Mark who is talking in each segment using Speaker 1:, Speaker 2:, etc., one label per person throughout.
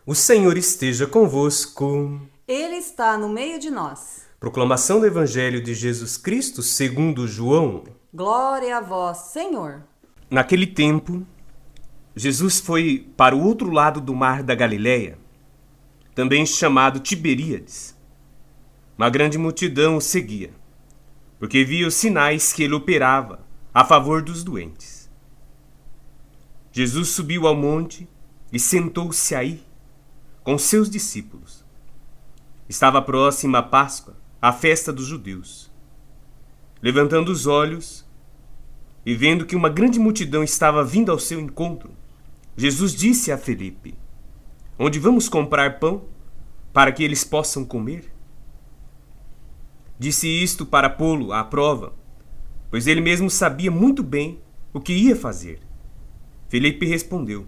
Speaker 1: O Senhor esteja convosco.
Speaker 2: Ele está no meio de nós.
Speaker 1: Proclamação do Evangelho de Jesus Cristo segundo João.
Speaker 2: Glória a vós, Senhor.
Speaker 1: Naquele tempo, Jesus foi para o outro lado do mar da Galileia, também chamado Tiberíades. Uma grande multidão o seguia, porque via os sinais que ele operava a favor dos doentes. Jesus subiu ao monte e sentou-se aí com seus discípulos. Estava próxima a Páscoa, a festa dos judeus. Levantando os olhos e vendo que uma grande multidão estava vindo ao seu encontro, Jesus disse a Felipe: "Onde vamos comprar pão para que eles possam comer?" Disse isto para pô-lo à prova, pois ele mesmo sabia muito bem o que ia fazer. Felipe respondeu: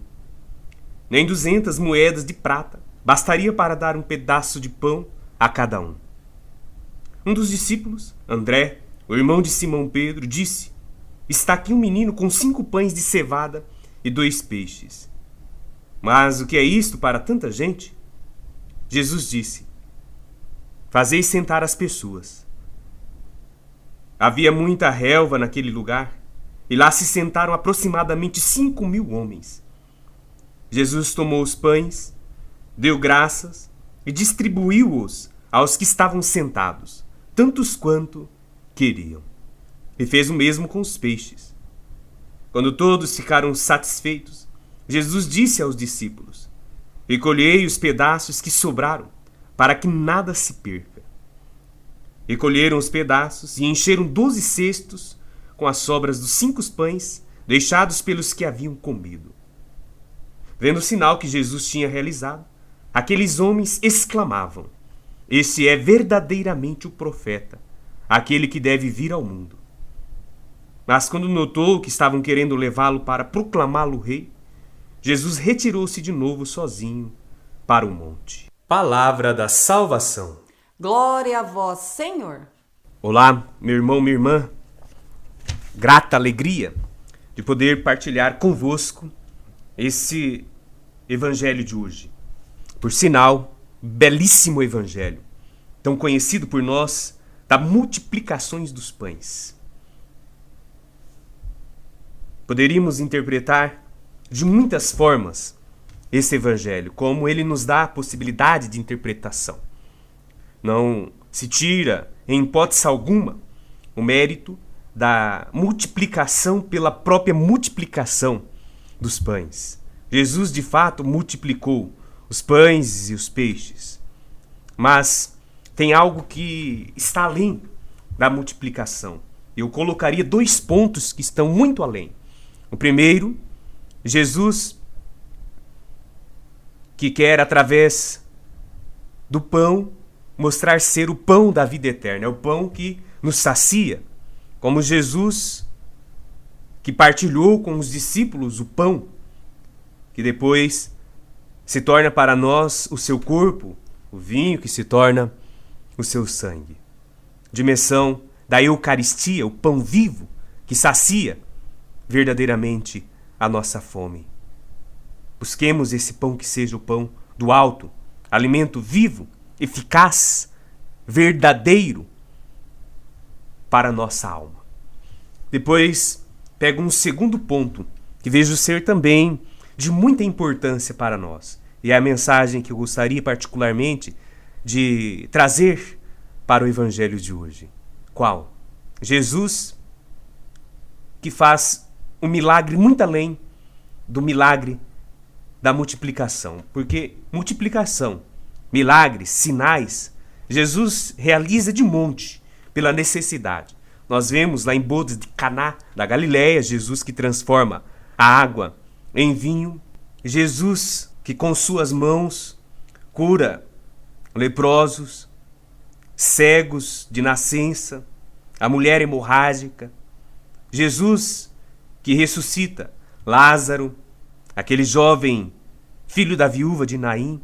Speaker 1: "Nem 200 moedas de prata bastaria para dar um pedaço de pão a cada um." Um dos discípulos, André, o irmão de Simão Pedro, disse: "Está aqui um menino com 5 pães de cevada e 2 peixes. Mas o que é isto para tanta gente?" Jesus disse: "Fazei sentar as pessoas." Havia muita relva naquele lugar, e lá se sentaram aproximadamente 5.000 homens. Jesus tomou os pães, deu graças e distribuiu-os aos que estavam sentados, tantos quanto queriam. E fez o mesmo com os peixes. Quando todos ficaram satisfeitos, Jesus disse aos discípulos: "Recolhei os pedaços que sobraram, para que nada se perca." Recolheram os pedaços e encheram 12 cestos com as sobras dos 5 pães deixados pelos que haviam comido. Vendo o sinal que Jesus tinha realizado, aqueles homens exclamavam: "Esse é verdadeiramente o profeta, aquele que deve vir ao mundo." Mas quando notou que estavam querendo levá-lo para proclamá-lo rei, Jesus retirou-se de novo sozinho para o monte. Palavra da salvação.
Speaker 2: Glória a vós, Senhor.
Speaker 1: Olá, meu irmão, minha irmã. Grata alegria de poder partilhar convosco esse evangelho de hoje. Por sinal, belíssimo evangelho, tão conhecido por nós, da multiplicações dos pães. Poderíamos interpretar de muitas formas esse evangelho, como ele nos dá a possibilidade de interpretação. Não se tira, em hipótese alguma, o mérito da multiplicação pela própria multiplicação dos pães. Jesus, de fato, multiplicou os pães e os peixes. Mas tem algo que está além da multiplicação. Eu colocaria 2 pontos que estão muito além. O primeiro, Jesus, que quer, através do pão, mostrar ser o pão da vida eterna. É o pão que nos sacia. Como Jesus, que partilhou com os discípulos o pão, que depois se torna para nós o seu corpo, o vinho que se torna o seu sangue. Dimensão da Eucaristia, o pão vivo, que sacia verdadeiramente a nossa fome. Busquemos esse pão que seja o pão do alto, alimento vivo, eficaz, verdadeiro para a nossa alma. Depois, pego um segundo ponto, que vejo ser também de muita importância para nós. E é a mensagem que eu gostaria particularmente de trazer para o evangelho de hoje. Qual? Jesus, que faz um milagre muito além do milagre da multiplicação. Porque multiplicação, milagres, sinais, Jesus realiza de monte, pela necessidade. Nós vemos lá em bodas de Caná, da Galileia, Jesus que transforma a água em vinho. Jesus que com suas mãos cura leprosos, cegos de nascença, a mulher hemorrágica. Jesus que ressuscita Lázaro, aquele jovem filho da viúva de Naim,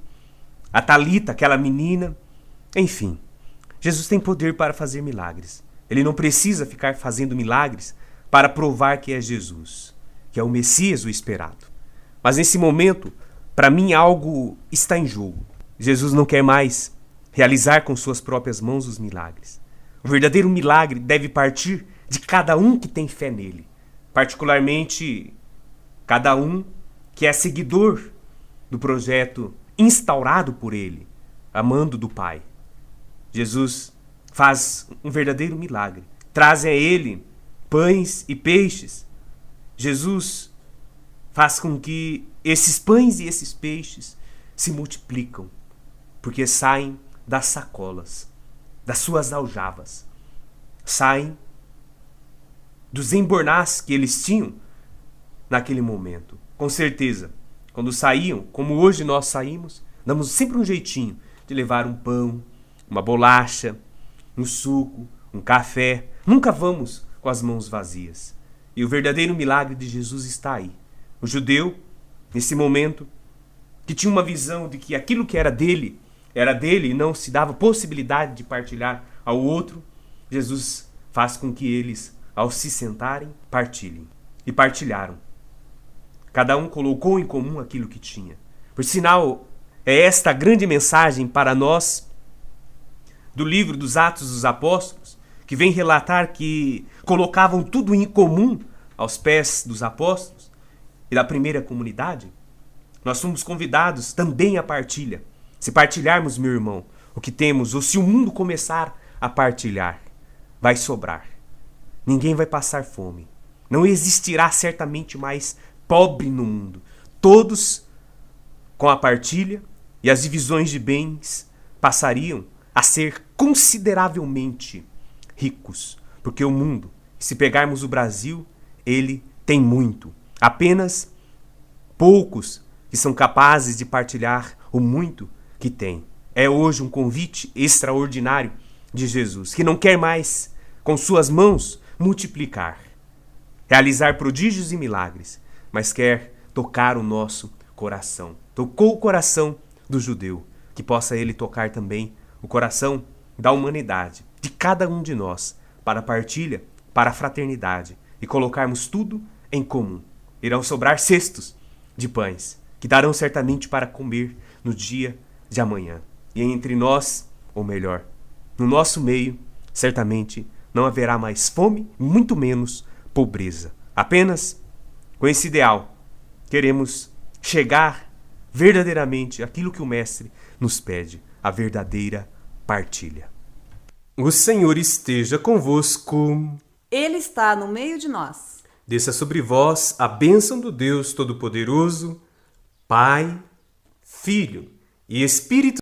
Speaker 1: a Talita, aquela menina. Enfim, Jesus tem poder para fazer milagres. Ele não precisa ficar fazendo milagres para provar que é Jesus, que é o Messias, o esperado. Mas nesse momento, para mim algo está em jogo. Jesus não quer mais realizar com suas próprias mãos os milagres. O verdadeiro milagre deve partir de cada um que tem fé nele, particularmente cada um que é seguidor do projeto instaurado por ele, amando do Pai. Jesus faz um verdadeiro milagre. Traz a ele pães e peixes. Jesus faz com que esses pães e esses peixes se multiplicam, porque saem das sacolas, das suas aljavas, saem dos embornás que eles tinham naquele momento. Com certeza, quando saíam, como hoje nós saímos, damos sempre um jeitinho de levar um pão, uma bolacha, um suco, um café. Nunca vamos com as mãos vazias. E o verdadeiro milagre de Jesus está aí. O judeu, nesse momento, que tinha uma visão de que aquilo que era dele e não se dava possibilidade de partilhar ao outro, Jesus faz com que eles, ao se sentarem, partilhem. E partilharam. Cada um colocou em comum aquilo que tinha. Por sinal, é esta a grande mensagem para nós do livro dos Atos dos Apóstolos, que vem relatar que colocavam tudo em comum aos pés dos apóstolos e da primeira comunidade. Nós somos convidados também à partilha. Se partilharmos, meu irmão, o que temos, ou se o mundo começar a partilhar, vai sobrar. Ninguém vai passar fome. Não existirá certamente mais pobre no mundo. Todos, com a partilha e as divisões de bens, passariam a ser consideravelmente ricos. Porque o mundo, se pegarmos o Brasil, ele tem muito. Apenas poucos que são capazes de partilhar o muito que tem. É hoje um convite extraordinário de Jesus, que não quer mais, com suas mãos, multiplicar, realizar prodígios e milagres, mas quer tocar o nosso coração. Tocou o coração do judeu, que possa ele tocar também o coração da humanidade, de cada um de nós, para a partilha, para a fraternidade, e colocarmos tudo em comum. Irão sobrar cestos de pães, que darão certamente para comer no dia de amanhã. E entre nós, ou melhor, no nosso meio, certamente não haverá mais fome, muito menos pobreza. Apenas com esse ideal, queremos chegar verdadeiramente àquilo que o Mestre nos pede, a verdadeira partilha. O Senhor esteja convosco.
Speaker 2: Ele está no meio de nós.
Speaker 1: Desça sobre vós a bênção do Deus Todo-Poderoso, Pai, Filho e Espírito